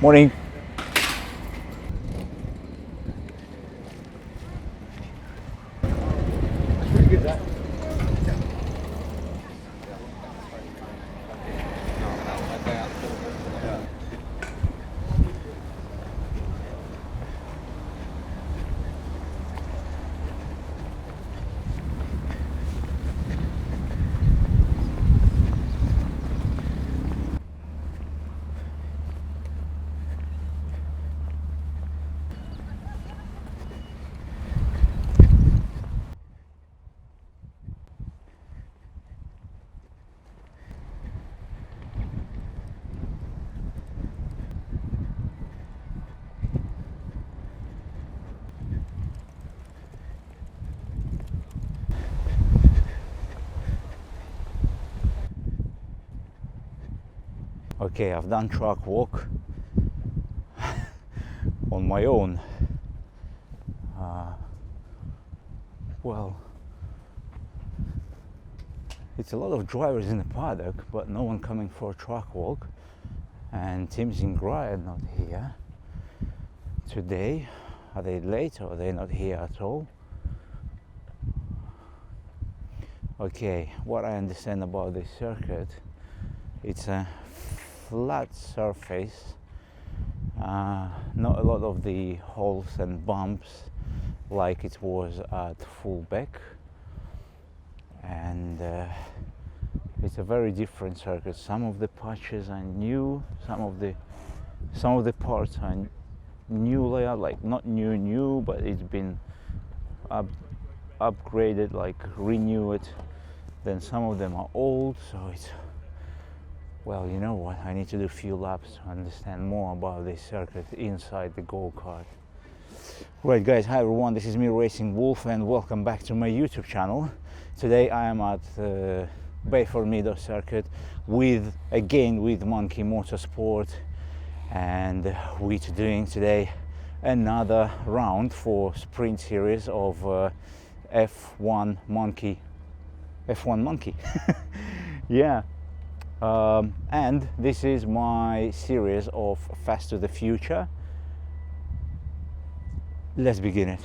Morning. That's pretty good, that. Okay, I've done track walk on my own. Well, it's a lot of drivers in the paddock, but no one coming for a track walk. And Tim Zingra are not here today. Are they late or are they not here at all? Okay, what I understand about this circuit, it's a flat surface, not a lot of the holes and bumps like it was at Fulbeck, and it's a very different circuit. Some of the patches are new, some of the parts are new layout, like not new, but it's been upgraded, like renewed. Then some of them are old, so it's, well, you know what, I need to do a few laps to understand more about this circuit inside the go-kart. Right guys, hi everyone, this is me, Racing Wolf, and welcome back to my YouTube channel. Today I am at Bayford Meadows circuit again with Monkey Motorsport, and we're doing today another round for sprint series of F1 Monkey. Yeah. And this is my series of Fast to the Future. Let's begin it.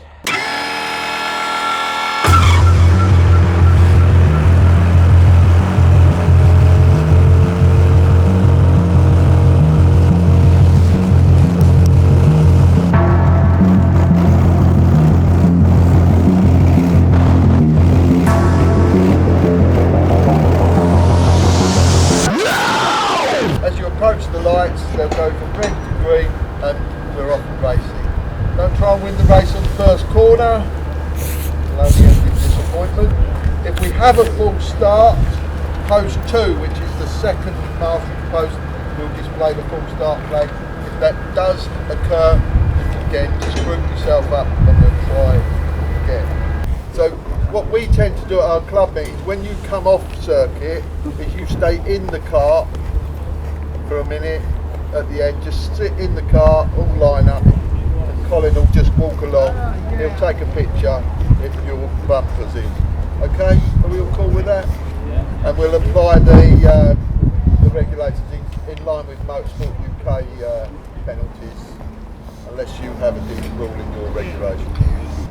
They'll go from red to green and we're off and racing. Don't try and win the race on the first corner, it'll only end in disappointment. If we have a full start, post 2, which is the second marshal post, will display the full start flag. If that does occur, again, just group yourself up and we'll try again. So what we tend to do at our club meetings, when you come off circuit, is you stay in the car for a minute. At the end, just sit in the car, all line up, and Colin will just walk along. He'll take a picture if your bumper's in. Okay, are we all cool with that? Yeah. And we'll apply the regulations in line with Motorsport UK penalties, unless you have a different rule in your regulations.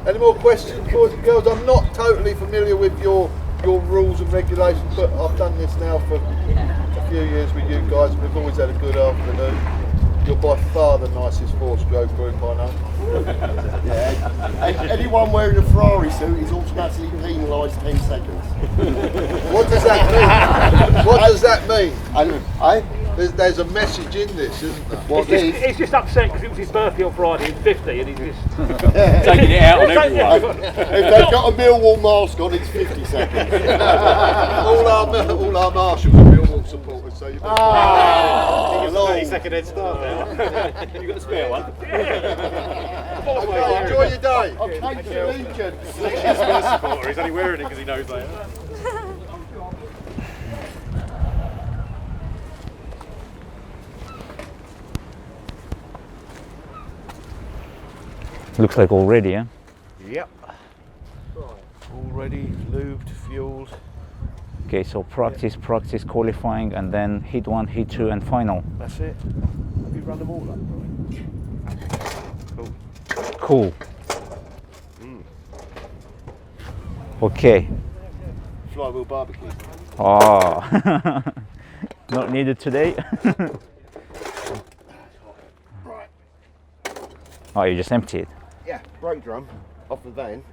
Any more questions, boys and girls? I'm not totally familiar with your rules and regulations, but I've done this now for a few years with you guys, and we've always had a good afternoon. You're by far the nicest 4-stroke group I know. Yeah. Anyone wearing a Ferrari suit is automatically penalised 10 seconds. What does that mean? What does that mean? There's a message in this, isn't there? He's just upset because it was his birthday on Friday, he's 50, and he's just taking it out on everyone. If they've got a Millwall mask on, it's 50 seconds. all our marshals are Millwall supporters, so you've got 30-second head start there. You got a spare one? Okay, enjoy your day. Okay, Legion. He's a Spurs supporter, he's only wearing it because he knows they are. Looks like all ready, yeah? Yep. All ready, lubed, fueled. Okay, so practice, qualifying, and then hit 1, hit 2, and final. That's it. Have you around the water. Cool. Okay. Flywheel barbecue. Oh, not needed today. Right. Oh, you just empty it. Yeah, brake drum off the van.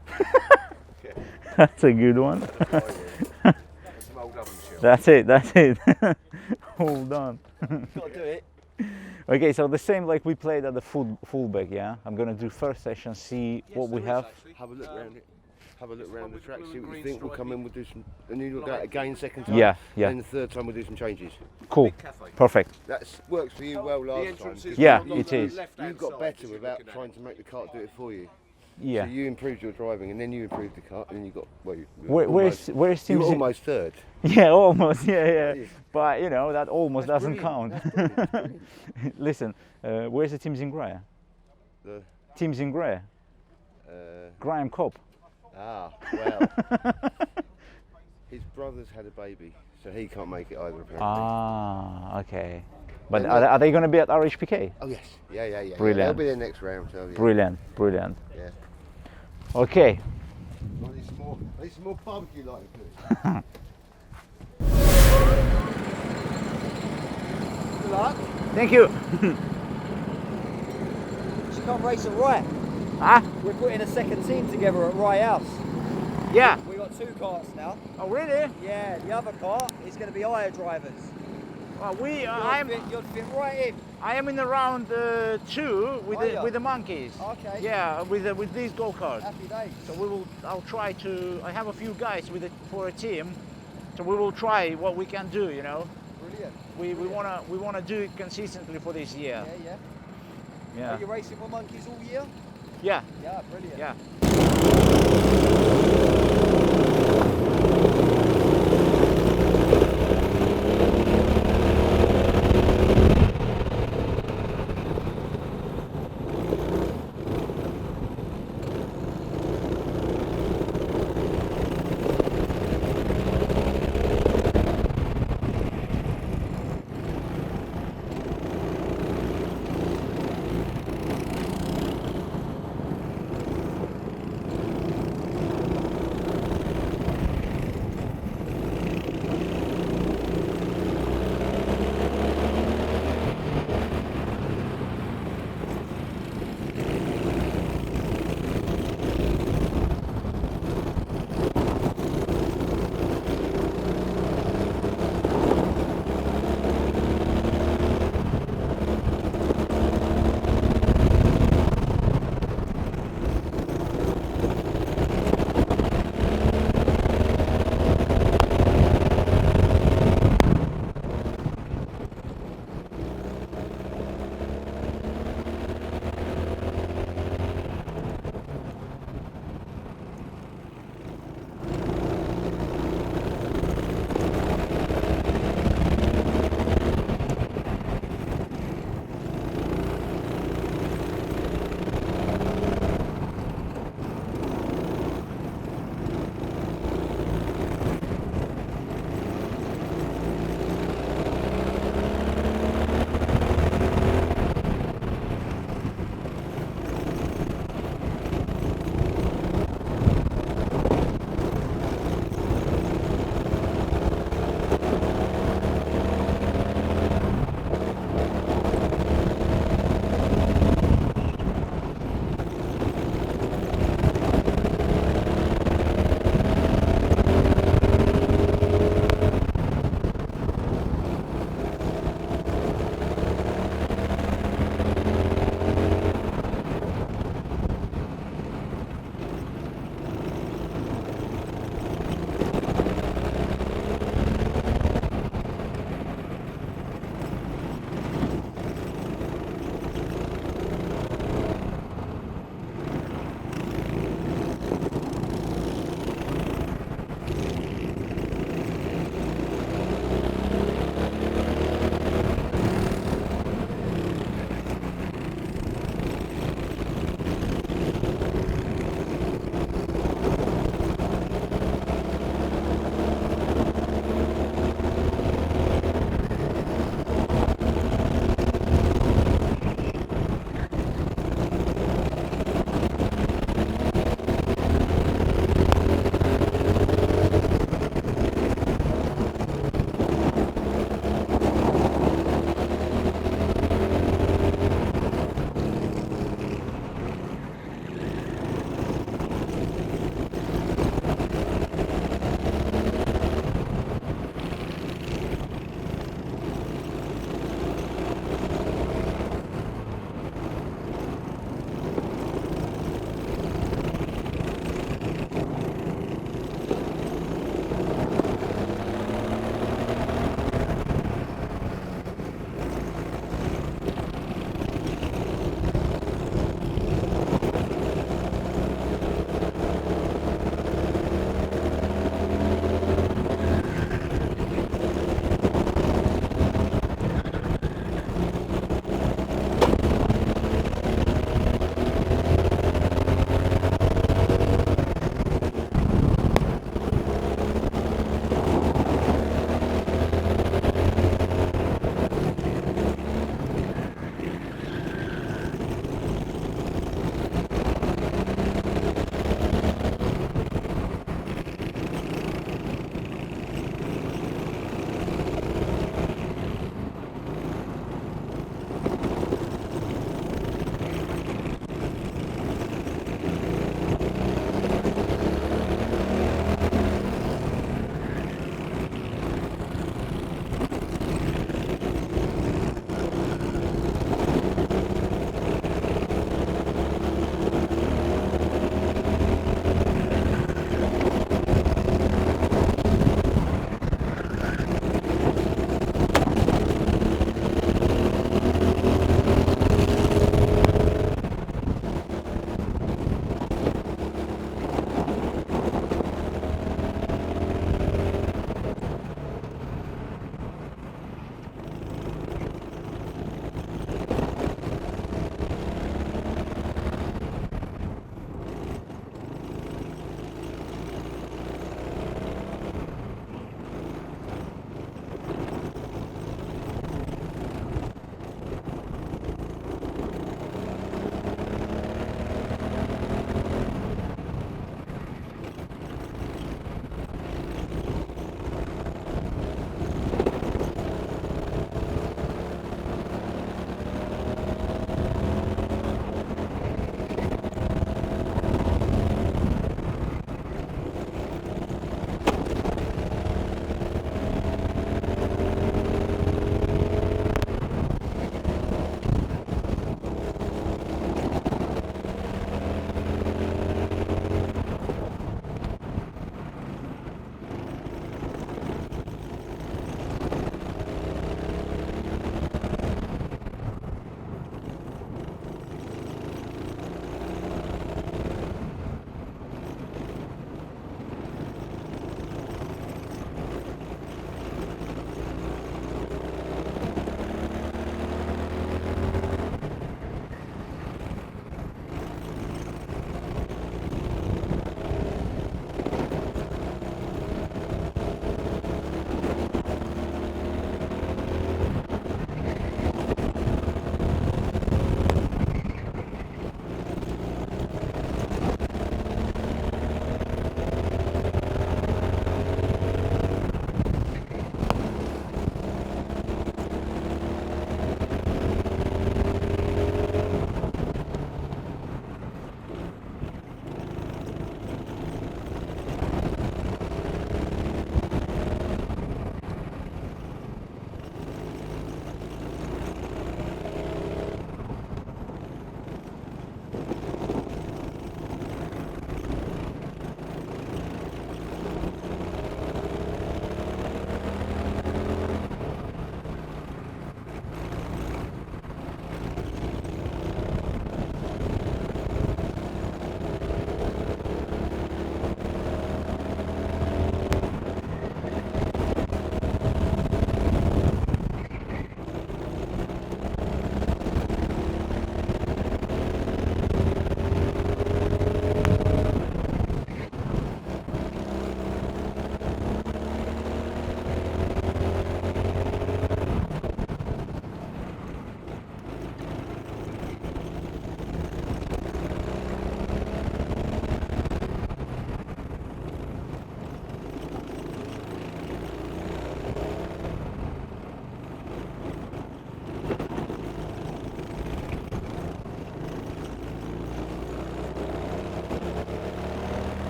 That's a good one. Some old oven shell. That's it. That's it. All done. Gotta do it. Okay, so the same like we played at the Fulbeck, yeah? I'm gonna do first session, see what we have. Have a look around it. Have a look around the track, see what you think. We'll come in, we'll do some, and then you'll go out again second time. Yeah, yeah. And the third time we'll do some changes. Cool. Perfect. That's works for you well last time. 'cause Yeah, you it is. You got better without trying to make the kart do it for you. Yeah. So you improved your driving, and then you improved the kart, and then you got well. Where's you Tim? were almost third. Yeah, almost. Yeah. Yeah. But you know that almost That's doesn't count. brilliant, that's brilliant. Listen, where's the teams in grey? The, Teams in grey. Graham Cobb. well. His brother's had a baby, so he can't make it either apparently. Ah, okay. But are they going to be at RHPK? Oh yes, yeah. Brilliant. They'll be there next round. So, yeah. Brilliant. Yeah. Okay. I need some more barbecue lighting. Good luck. Thank you. She can't race at Rye. Ah, We're putting a second team together at Rye House. yeah. We've got 2 karts now. Oh, really? Yeah, the other kart is going to be higher drivers. Well, You'll fit right in. I am in the round 2 with Are you? with the monkeys. Okay. Yeah, with these go-karts. Happy days. So I'll try to. I have a few guys for a team, so we will try what we can do. You know, Brilliant. we wanna do it consistently for this year. Yeah. Yeah. Are you racing with monkeys all year? Yeah. Yeah, brilliant. Yeah.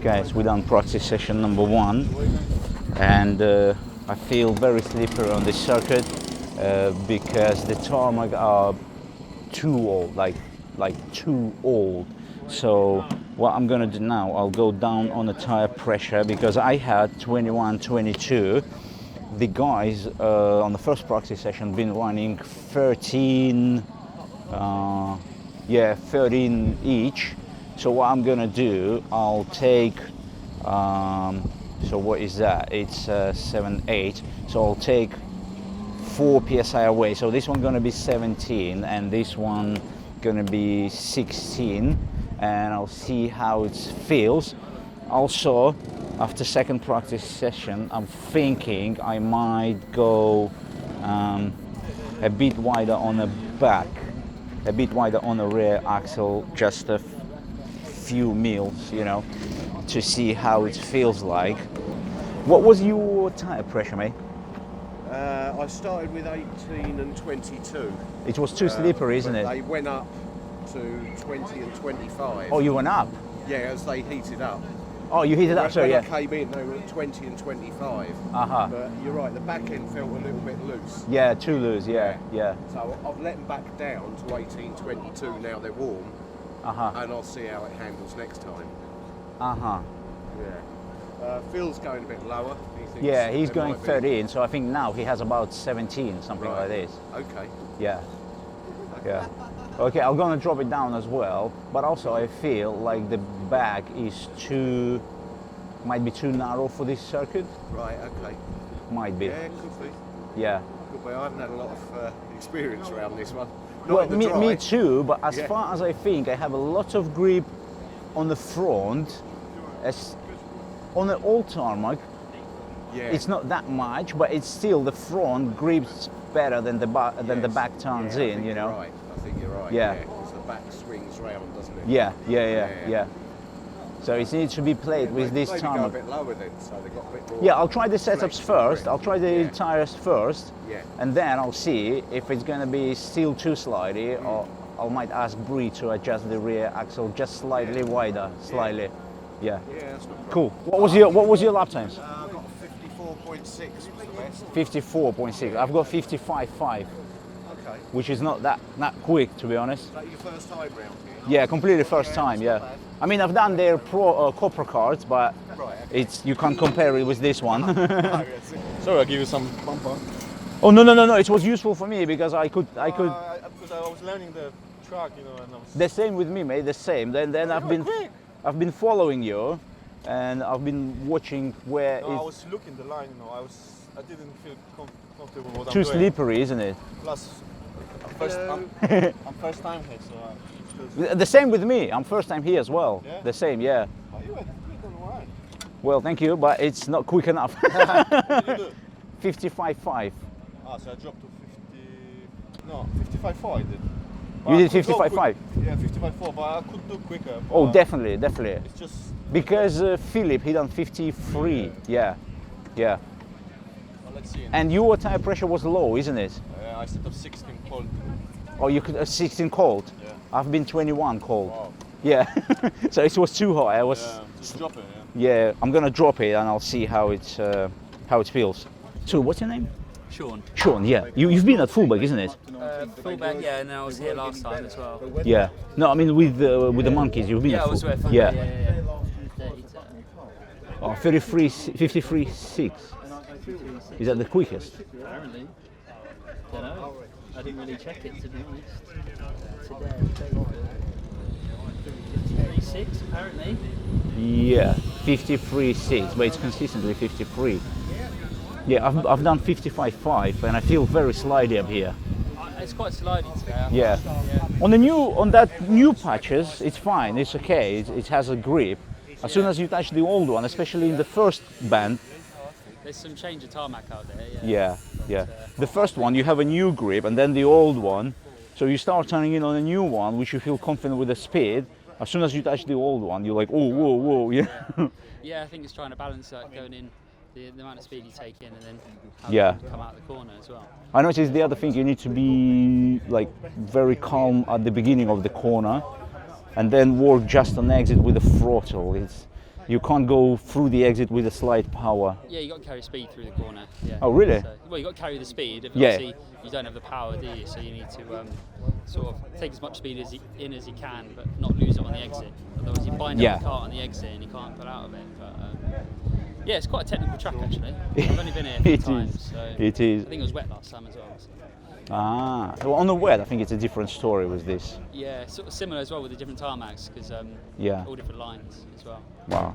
guys, we done practice session number 1, and I feel very slippery on this circuit because the tarmac are too old, like too old. So what I'm gonna do now, I'll go down on the tire pressure because I had 21, 22. The guys on the first practice session been running 13, 13 each. So what I'm gonna do, I'll take, so what is that? It's 7, 8. So I'll take 4 psi away. So this one gonna be 17, and this one gonna be 16, and I'll see how it feels. Also, after second practice session, I'm thinking I might go a bit wider on the back, a bit wider on the rear axle, just a few mils, you know, to see how it feels like. What was your tire pressure, mate? I started with 18 and 22. It was too slippery, isn't it? They went up to 20 and 25. Oh, you went up? Yeah, as they heated up. Oh, you heated up, sorry, when yeah. I came in, they were at 20 and 25. Uh-huh. But you're right, the back end felt a little bit loose. Yeah, too loose, yeah. So I've let them back down to 18, 22, now they're warm. Uh-huh. And I'll see how it handles next time. Uh-huh. Yeah. Phil's going a bit lower. He thinks Yeah, he's there going might be- 13, so I think now he has about 17, something Right. like this. Okay. Yeah. Yeah. Okay, I'm gonna drop it down as well, but also I feel like the back is might be too narrow for this circuit. Right, okay. Might be. Yeah, it could be. Yeah. Could be. I haven't had a lot of experience around this one. Not Well, in the me dry. too, but as Yeah. far as I think, I have a lot of grip on the front. As on the old tarmac, Yeah. it's not that much, but it's still the front grips better than the Yes. back turns Yeah, I in, think you know. you're right. I think you're right. Yeah. Because the back swings round, doesn't it? Yeah. So it needs to be played with this maybe go a tarmac. bit lower then, so they got a bit more. Yeah, I'll try the setups flex in first. grip. I'll try the Yeah. tires first, Yeah. and then I'll see if it's going to be still too slidey, or I might ask Bree to adjust the rear axle just slightly wider, slightly. Yeah. Yeah, that's not a Cool. What was your lap times? I got 54.6 was the best. 54.6. I've got 55.5, Okay. which is not that quick, to be honest. Is that your first time round here? Yeah, completely first time. Yeah. I mean, I've done their Copra cards, but Right. it's you can't compare it with this one. Sorry, I give you some bumper. Oh no! It was useful for me because I could. Because I was learning the track, you know, and I was. The same with me, mate. The same. Then I've been following you, and I've been watching where No, I it's was looking the line, you know. I didn't feel comfortable with what too I'm doing. slippery, isn't it? Plus, I'm first time here, so The same with me. I'm first time here as well. Yeah? The same, yeah. Oh, you were quick on the line. Well, thank you, but it's not quick enough. What did you do? 55.5. So I dropped to 55.4 I did. You did 55.5? Yeah, 55.4, but I could do quicker. Oh, but definitely. It's just Because Philip, he done 53. Yeah. well, let's see. And your tire pressure was low, isn't it? I set up 16 cold. Oh, you could 16 cold. Yeah. I've been 21 cold. Wow. Yeah. So it was too high. I was. Yeah, just drop it. Yeah, I'm gonna drop it and I'll see how it feels. So, what's your name? Sean. Sean. Yeah. You've been at Fulbeck, isn't it? Fulbeck, yeah, and I was here last time as well. Yeah. No, I mean with the monkeys. You've been Yeah, at I was Fulbeck. with Yeah. Oh, 53.6. Is that the quickest? Apparently. Don't know. I didn't really check it, to be honest. Today. 53.6 apparently. Yeah, 53.6, but it's consistently 53. Yeah, I've done 55.5 and I feel very slidey up here. It's quite slidey today. Yeah. On that new patches, it's fine, it's okay, it has a grip. As soon as you touch the old one, especially in the first band, There's some change of tarmac out there. yeah. The first one you have a new grip and then the old one, so you start turning in on a new one, which you feel confident with the speed. As soon as you touch the old one, you're like, oh, whoa, yeah. Yeah, I think it's trying to balance that going in, the amount of speed you take in and then how Yeah. you come out the corner as well. I noticed the other thing, you need to be like very calm at the beginning of the corner and then work just on exit with the throttle. You can't go through the exit with a slight power. Yeah, you got to carry speed through the corner. Yeah. Oh, really? So, well, you got to carry the speed. If Yeah. Obviously, you don't have the power, do you? So you need to sort of take as much speed as you can, but not lose it on the exit. Otherwise, you bind Yeah. up the car on the exit and you can't pull out of it. But yeah, it's quite a technical track actually. I've only been here a few It times, is. so It is. I think it was wet last time as well. So. Ah, so on the wet, I think it's a different story with this. Yeah, sort of similar as well with the different tarmacs because Yeah. all different lines as well. Wow.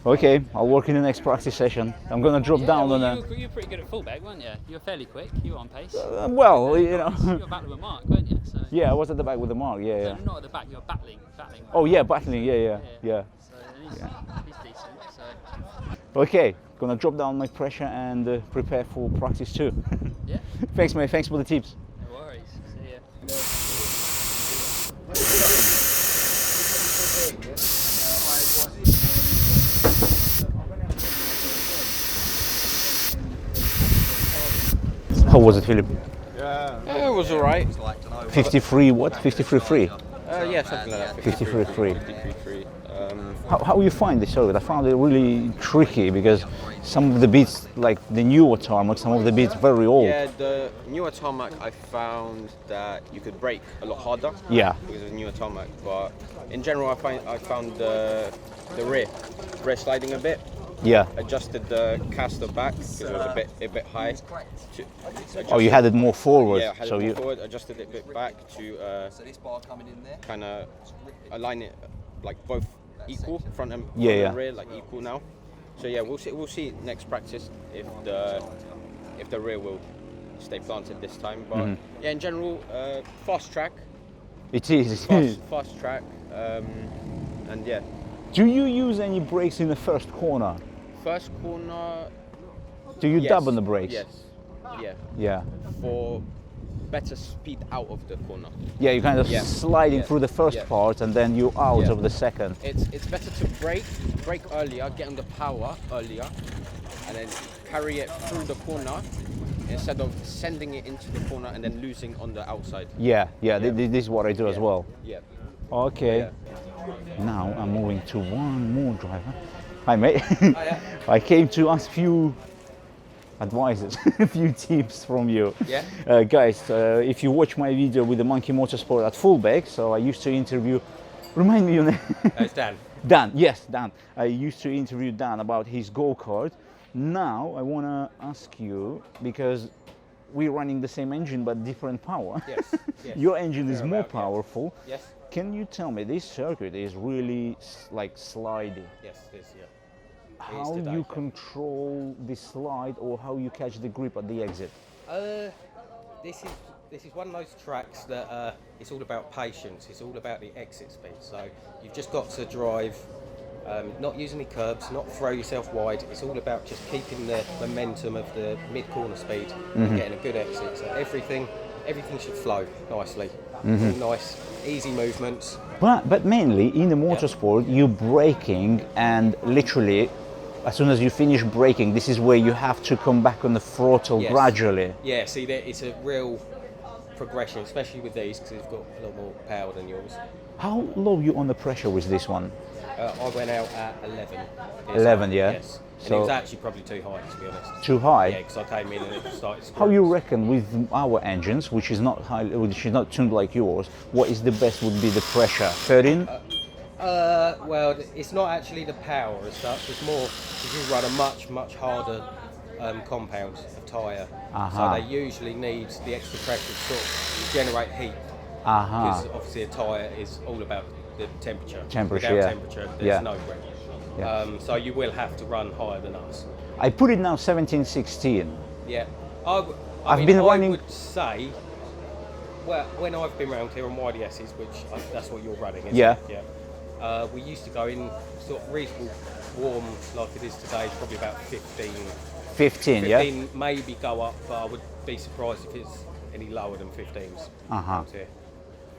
Okay, I'll work in the next practice session. I'm gonna drop down well, on you were pretty good at Fulbeck, weren't you? You were fairly quick. You were on pace. well, you know. You were battling with Mark, weren't you? So, Yeah, I was at the back with the mark. Yeah, yeah. No, not at the back. You were battling. Oh yeah, battling. Yeah. So he's decent. So Okay, gonna drop down my pressure and prepare for practice too. yeah, Thanks, mate. Thanks for the tips. no worries. See ya. How was it, Philip? Yeah, it was alright. 53 what? 53.3? Yeah, something like that. 53.3. 53.3. How you find this circuit? I found it really tricky because some of the bits, like the newer tarmac, some of the bits very old. Yeah, the newer tarmac, I found that you could brake a lot harder. Yeah. Because of the newer tarmac, but in general, I found the rear sliding a bit. Yeah. Adjusted the caster back because it was a bit high. Oh, you had it more forward. Yeah, I had so it more you. forward. Adjusted it a bit back to kind of align it like both equal, front and rear, like equal now. So yeah, we'll see next practice if the rear will stay planted this time. But yeah, in general, fast track. It is. Fast track, and yeah. Do you use any brakes in the first corner? First corner. Do you Yes, dab on the brakes? Yes. Yeah. Yeah. For better speed out of the corner. Yeah, you're kind of Yeah. sliding Yeah. through the first Yeah. part and then you're out Yeah. of the second. It's better to brake earlier, get on the power earlier, and then carry it through the corner instead of sending it into the corner and then losing on the outside. Yeah. Yeah. This is what I do as well. Yeah. Okay. Yeah. Now I'm moving to one more driver. Hi, mate. yeah. I came to ask few advices, a few tips from you. Yeah. Guys, if you watch my video with the Monkey Motorsport at Fulbeck, so I used to interview. Remind me your name. It's Dan. Dan, yes, Dan. I used to interview Dan about his go-kart. Now I want to ask you, because we're running the same engine but different power. Yes. Yes. Your engine is more Thereabout, yeah. powerful. Yes. Can you tell me, this circuit is really like slidey. Yes, it is, yeah. How you control the slide or how you catch the grip at the exit? This is one of those tracks that it's all about patience. It's all about the exit speed. So you've just got to drive, not use any curbs, not throw yourself wide. It's all about just keeping the momentum of the mid-corner speed and getting a good exit. So everything should flow nicely. All nice, easy movements. But mainly in the motorsport, you're braking and literally, as soon as you finish braking, this is where you have to come back on the throttle Yes. gradually. Yeah, see, it's a real progression, especially with these because it's got a lot more power than yours. How low you on the pressure with this one? I went out at 11. 11, yeah? Yes. And So- it was actually probably too high, to be honest. Too high? Yeah, because I came in and it started How you squirting. reckon with our engines, which is not high, which is not tuned like yours, what is the best would be the pressure? 13? Well, it's not actually the power as such. It's more because you run a much harder compound of tyre. So they usually need the extra pressure to sort of generate heat. Because obviously a tyre is all about the temperature. Temperature, Without yeah. temperature, there's Yeah. no grip. Yeah. So you will have to run higher than us. I put it now 17, 16. Yeah. I've mean, been I running- would say, well, when I've been around here on YDSs, which that's what you're running, isn't Yeah. it? Yeah. We used to go in sort of reasonable warm, like it is today, probably about 15. 15, yeah? 15 maybe go up, but I would be surprised if it's any lower than 15s. around here.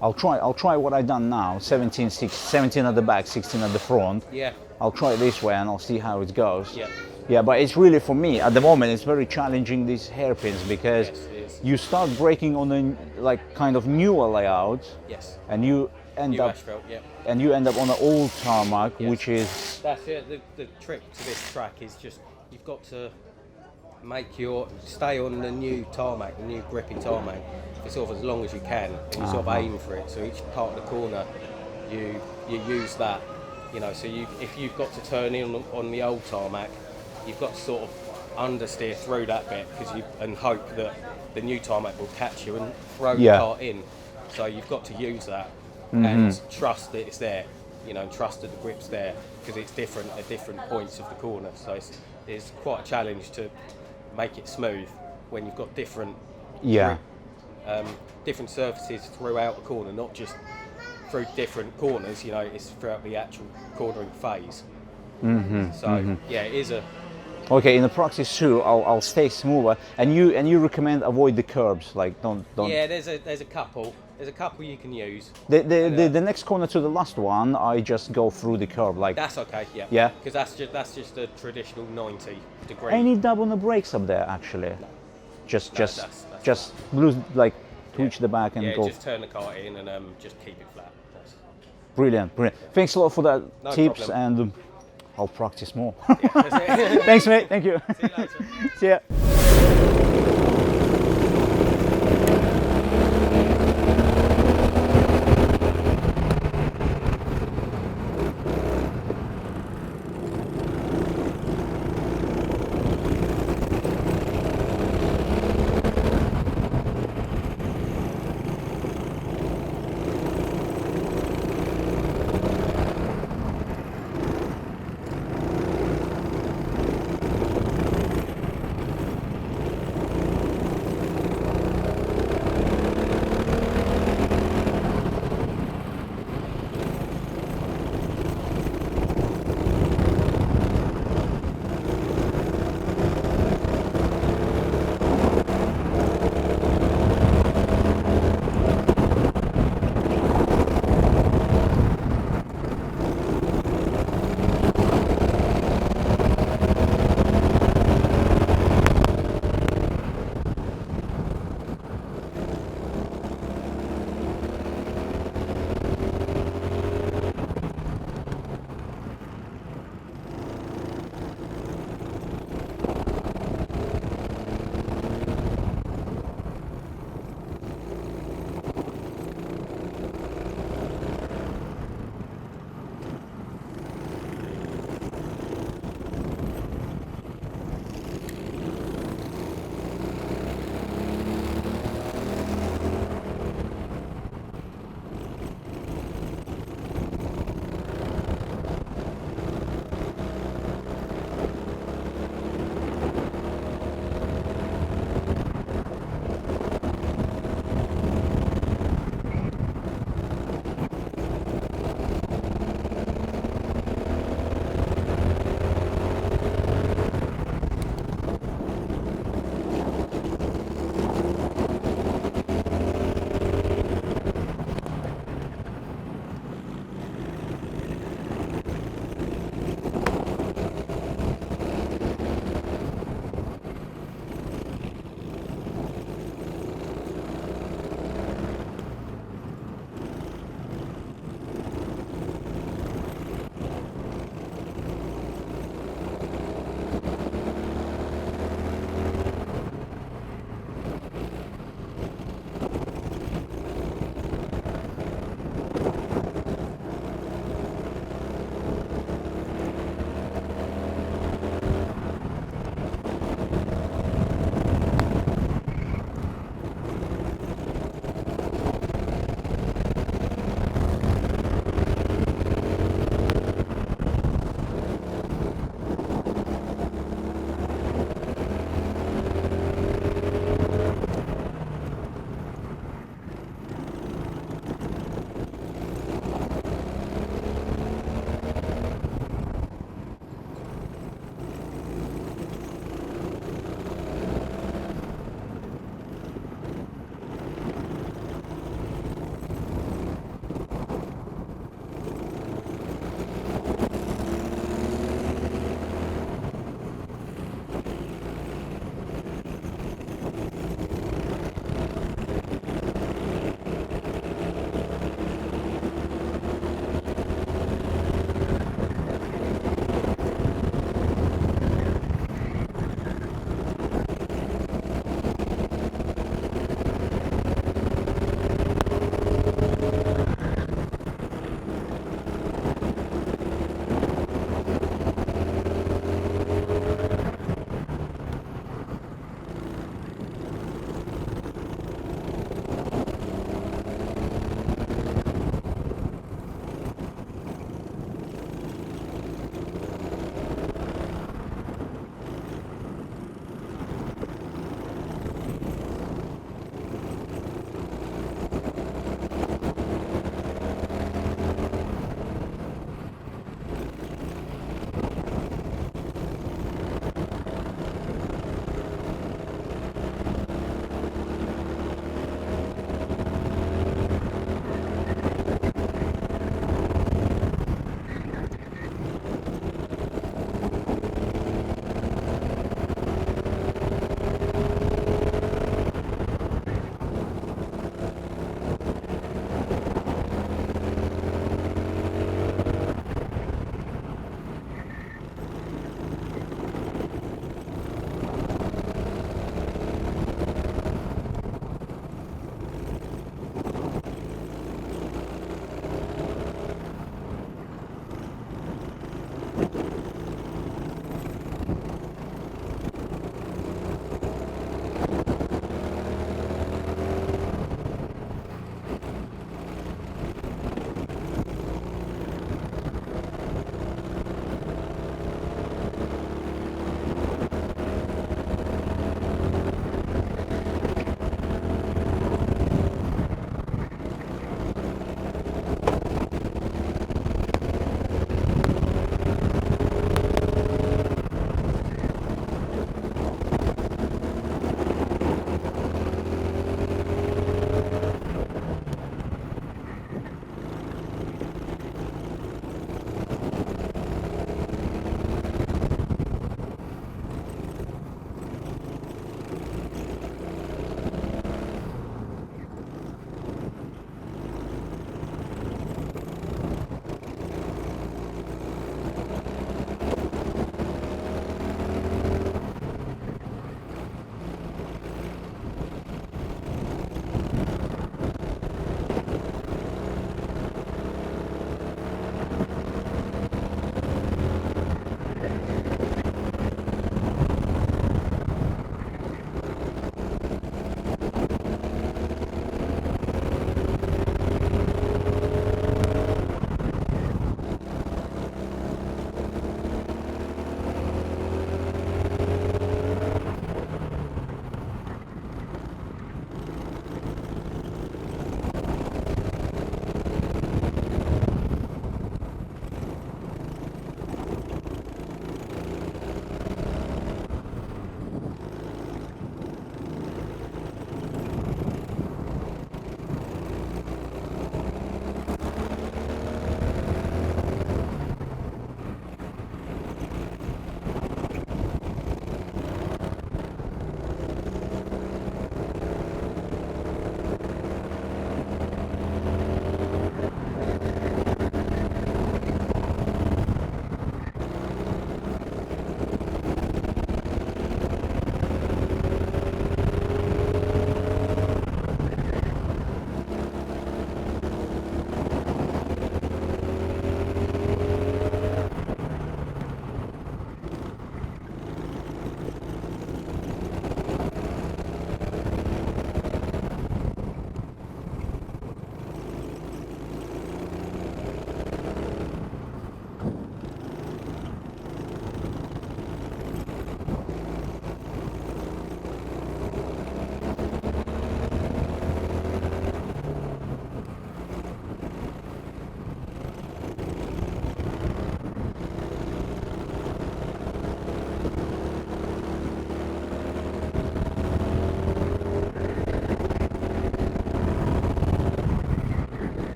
I'll try what I done now, 17, 17 at the back, 16 at the front. Yeah. I'll try it this way and I'll see how it goes. Yeah. Yeah, but it's really, for me, at the moment, it's very challenging, these hairpins, because Yes, it is. you start braking on a like kind of newer layout, Yes. and you end New up asphalt, yeah. and you end up on an old tarmac, Yes. which is That's it. The trick to this track is just you've got to stay on the new tarmac, the new grippy tarmac, for sort of as long as you can, and you sort of aim for it. So each part of the corner, you use that. You know, so if you've got to turn in on the old tarmac, you've got to sort of understeer through that bit and hope that the new tarmac will catch you and throw the cart in. So you've got to use that and trust that it's there. You know, trust that the grip's there, because it's different at different points of the corner. So it's quite a challenge to make it smooth when you've got different different surfaces throughout the corner, not just through different corners. You know, it's throughout the actual cornering phase. Yeah, it is a. Okay, in the practice too, I'll stay smoother, and you recommend avoid the curbs, like don't. Yeah, there's a couple you can use. The next corner to the last one, I just go through the curb, like. That's okay, yeah. Yeah. Because that's just a traditional 90-degree. Any dab on the brakes up there, actually? No. Just lose, like twitch the back and go. Yeah, just turn the car in and just keep it flat. Brilliant. Thanks a lot for that No tips, problem. and I'll practice more. Yeah, that's it. Thanks, mate. Thank you. See you later. See ya.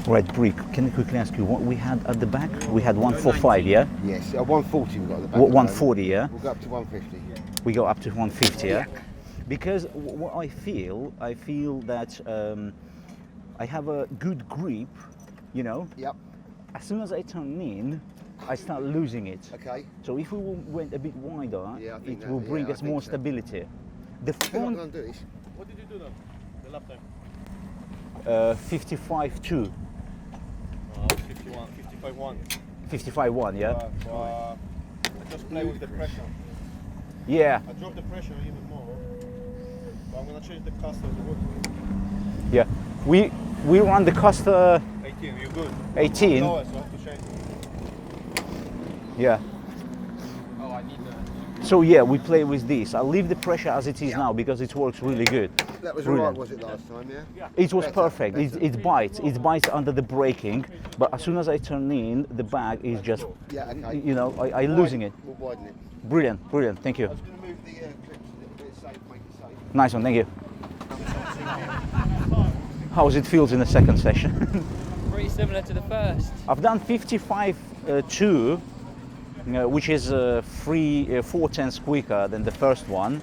Right, Brick, can I quickly ask you what we had at the back? We had 145, yeah? Yes, 140 we've got at the back. 140, yeah? We'll go up to 150. We go up to 150, yeah? Because what I feel that I have a good grip, you know? Yep. As soon as I turn in, I start losing it. Okay. So if we went a bit wider, Yeah, I think it will bring us more stability. The front, What did you do now? The lap time? 55.2. 51, 55.1. 55.1, yeah? I just play with the pressure. Yeah, I drop the pressure even more. But I'm gonna change the caster of the wood. yeah. We run the Costa 18, you good? 18. Lower, so I have to change. Yeah. Oh, I need the. So yeah, we play with this. I'll leave the pressure as it is now because it works really good. That was Brilliant. alright, was it, last time, yeah? It was Better, perfect. better. It bites. It bites under the braking, but as soon as I turn in, the bag is just, Yeah, okay. you know, I losing it. We'll widen it. Brilliant, brilliant. Thank you. I was going to move the clips a little bit safe, make it safe. Nice one. Thank you. How it feels in the second session? Pretty similar to the first. I've done 55.2, which is 4/10 quicker than the first one,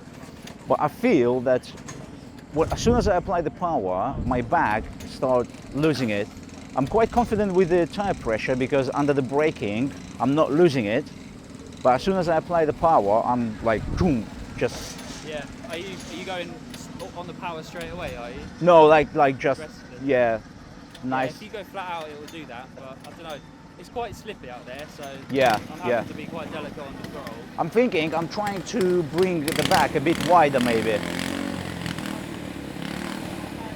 but I feel that as soon as I apply the power, my bag starts losing it. I'm quite confident with the tire pressure because under the braking, I'm not losing it. But as soon as I apply the power, I'm like, boom, just. Yeah. Are you going on the power straight away? Are you? No, like just, Progressively. yeah, Yeah, nice. if you go flat out, it will do that. But I don't know. It's quite slippy out there, so Yeah, I'm having yeah. to be quite delicate on the throttle. I'm trying to bring the back a bit wider, maybe.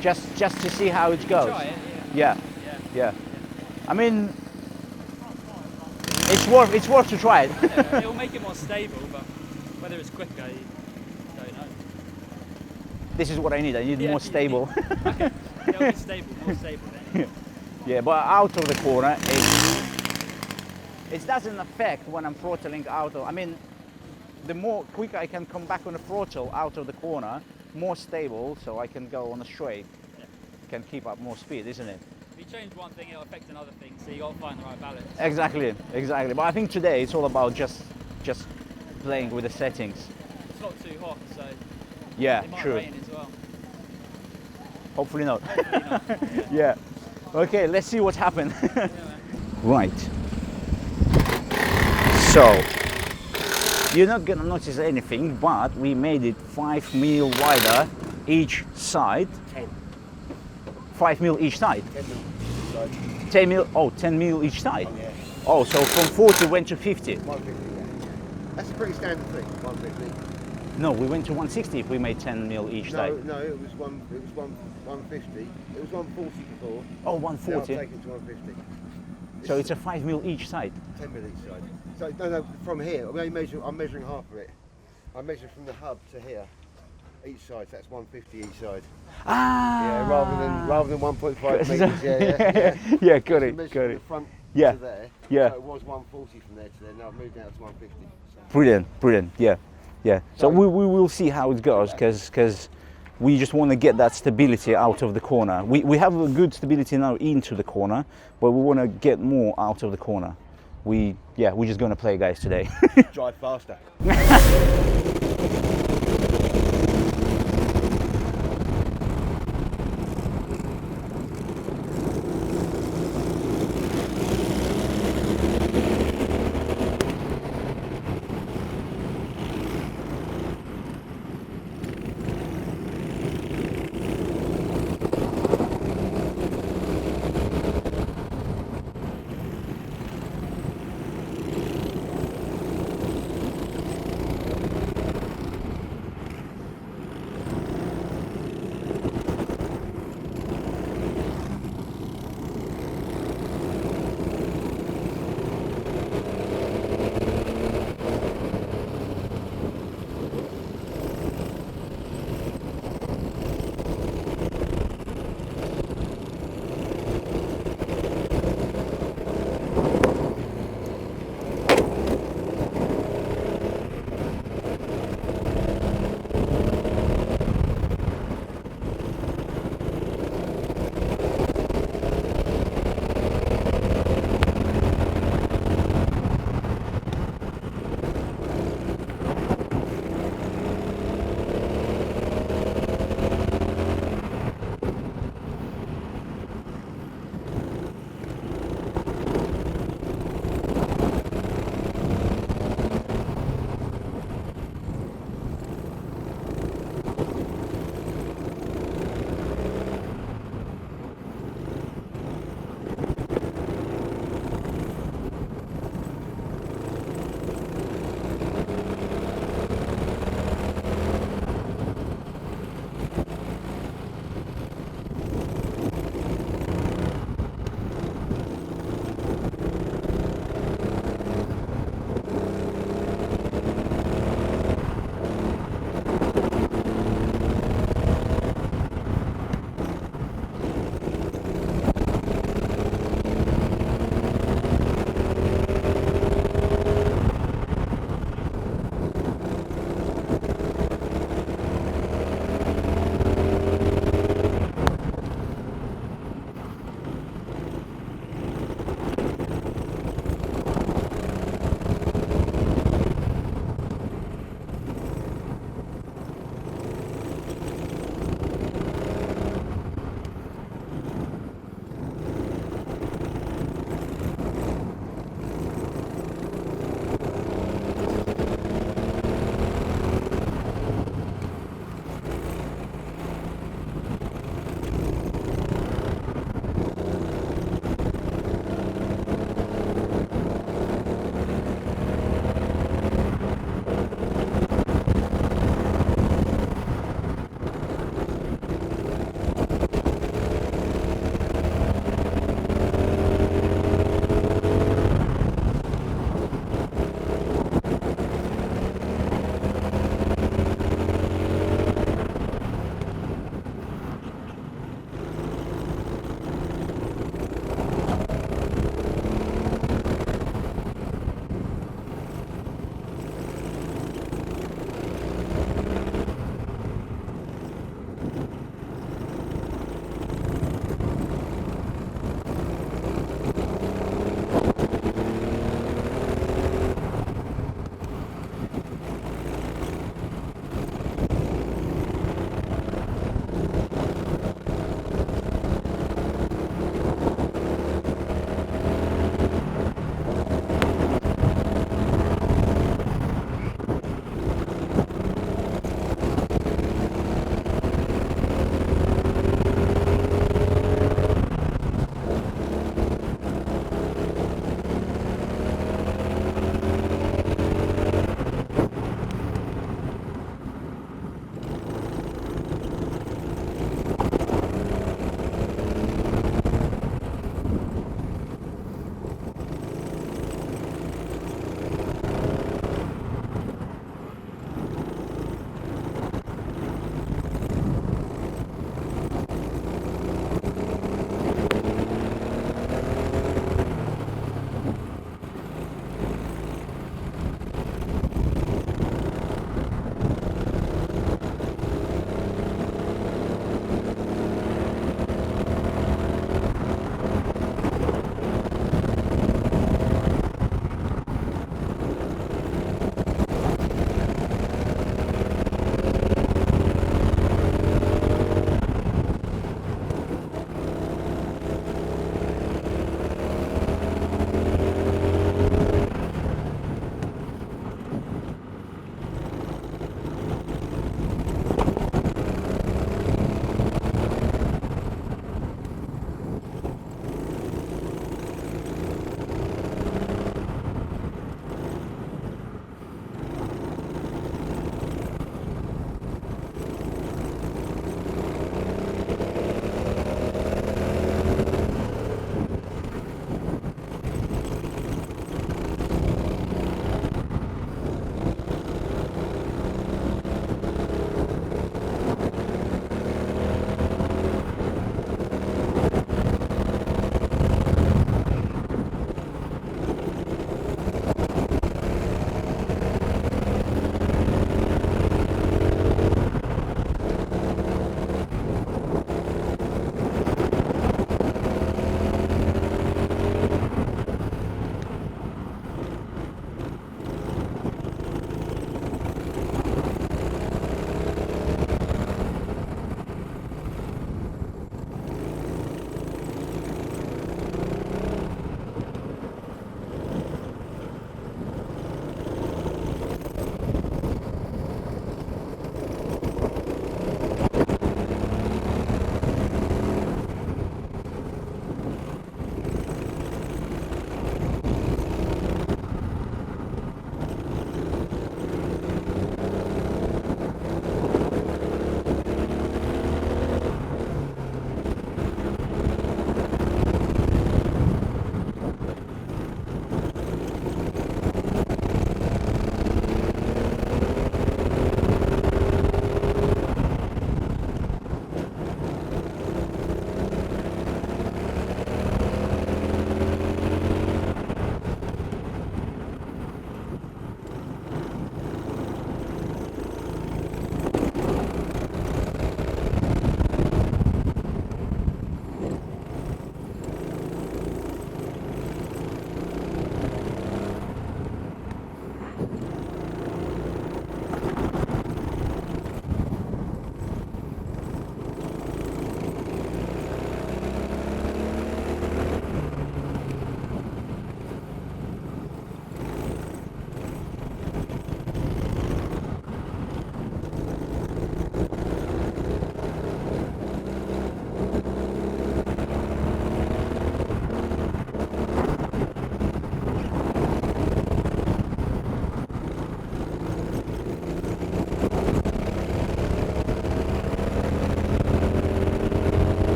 Just to see how it goes. Try it. Yeah, Yeah. yeah. I mean, it's worth to try it. Yeah, it'll make it more stable, but whether it's quicker, you don't know. This is what I need. I need Yeah, more stable. Okay, it'll be stable, more stable then. Yeah, but out of the corner, it doesn't affect when I'm throttling out of. I mean, the more quicker I can come back on the throttle out of the corner, more stable, so I can go on a straight. Yeah. Can keep up more speed, isn't it? If you change one thing, it'll affect another thing, so you got to find the right balance. Exactly. But I think today it's all about just playing with the settings. It's not too hot, so Yeah, it might true. rain as well. Hopefully not. Hopefully not. Yeah. Okay, let's see what happened. Right. So, you're not gonna notice anything, but we made it 5 mil wider each side. 5 mil each side. 10 mil. Oh, 10 mil each side. Oh, so from 40 went to 50. 150, yeah. That's a pretty standard thing, 150. No, we went to 160 if we made 10 mil each side. No, it was 150. It was 140 before. Oh, Now 140. I've taken it to 150. So it's a 5 mil each side. 10 mil each side. So no, from here. I'm measuring half of it. I measure from the hub to here, each side. So that's 150 each side. Ah. Yeah, rather than 1.5 meters. Yeah. Yeah, got So it, measure got from it. the front Yeah. to there. Yeah. So it was 140 from there to there. Now I've moved out to 150. So. Brilliant. Yeah. So we will see how it goes because we just want to get that stability out of the corner. We have a good stability now into the corner, but we want to get more out of the corner. We're just going to play, guys, today. Drive faster.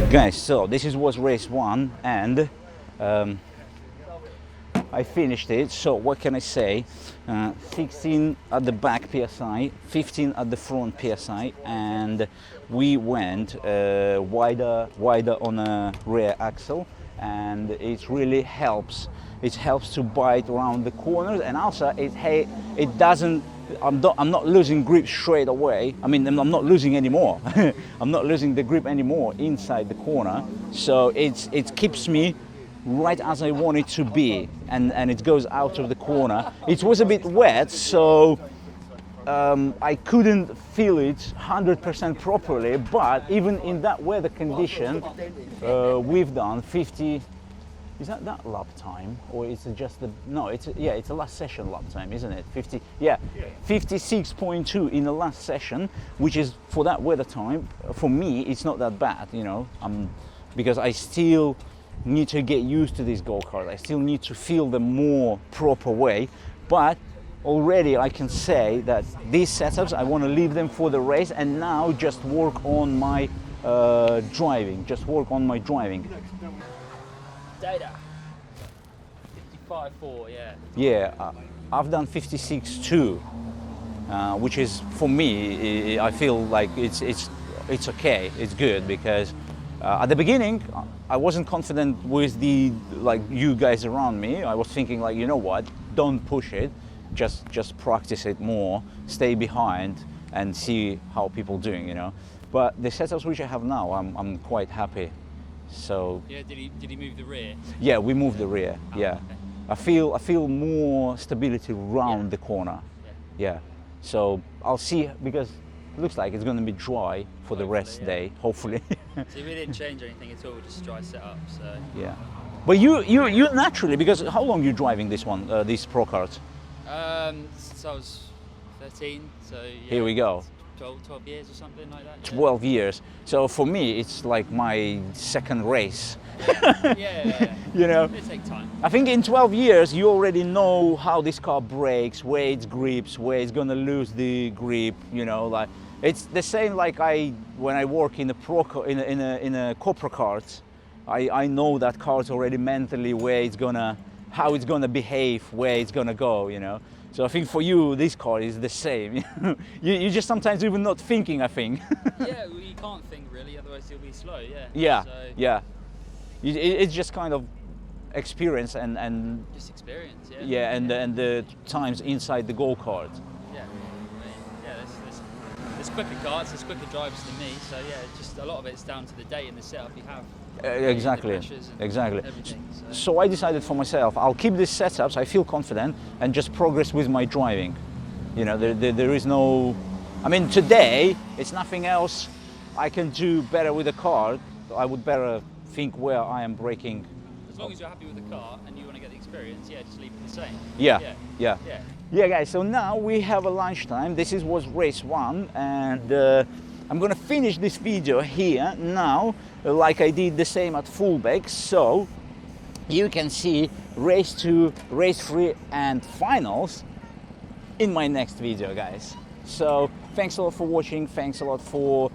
Right guys, so this was race 1 and I finished it. So what can I say? 16 at the back PSI, 15 at the front PSI, and we went wider on a rear axle, and it really helps. It helps to bite around the corners, and also it doesn't. I'm not losing grip straight away. I mean, I'm not losing anymore. I'm not losing the grip anymore inside the corner. So it keeps me right as I want it to be, and it goes out of the corner. It was a bit wet, so I couldn't feel it 100% properly, but even in that weather condition, we've done 50. Is that lap time, or is it just the? No, it's a last session lap time, isn't it? 50. Yeah, 56.2 in the last session, which is for that weather time. For me, it's not that bad, you know. Because I still need to get used to this go-kart. I still need to feel the more proper way, but already I can say that these setups, I want to leave them for the race, and now just work on my driving. Just work on my driving. Data. 55.4, yeah. Yeah, I've done 56.2, which is, for me, I feel like it's okay, it's good, because at the beginning I wasn't confident with you guys around me. I was thinking, like, you know what, don't push it, just practice it more, stay behind and see how people doing, you know. But the setups which I have now, I'm quite happy. So yeah, did he move the rear? Yeah, we moved the rear. Oh, yeah, okay. I feel more stability around the corner. Yeah. So I'll see, because it looks like it's going to be dry for the rest day, hopefully. So we didn't change anything at all, just dry setup. So yeah. But you naturally, because how long you driving this one, this Pro Kart? Since I was 13. So yeah, here we go. 12 years or something like that. 12 years. So for me, it's like my second race. Yeah. You know, it takes time. I think in 12 years, you already know how this car brakes, where it grips, where it's gonna lose the grip. You know, like it's the same like when I work in a Copra kart, I know that car's already mentally how it's gonna behave, where it's gonna go. You know. So I think for you, this car is the same. you just sometimes even not thinking, I think. Yeah, well, you can't think really, otherwise you'll be slow, yeah. Yeah, so, yeah. It's just kind of experience and just experience, yeah. Yeah, and the times inside the go-kart. Yeah, there's quicker karts, there's quicker drivers than me, so yeah, just a lot of it's down to the day and the setup you have. Exactly. So I decided for myself, I'll keep these setups, I feel confident, and just progress with my driving. You know, there is no, I mean, today, it's nothing else I can do better with the car. I would better think where I am braking. As long as you're happy with the car and you want to get the experience, yeah, just leave it the same. Yeah, guys, so now we have a lunchtime. This was race 1, and I'm gonna finish this video here now, like I did the same at Fulbeck, so you can see race 2, race 3 and finals in my next video, guys. So thanks a lot for watching, thanks a lot for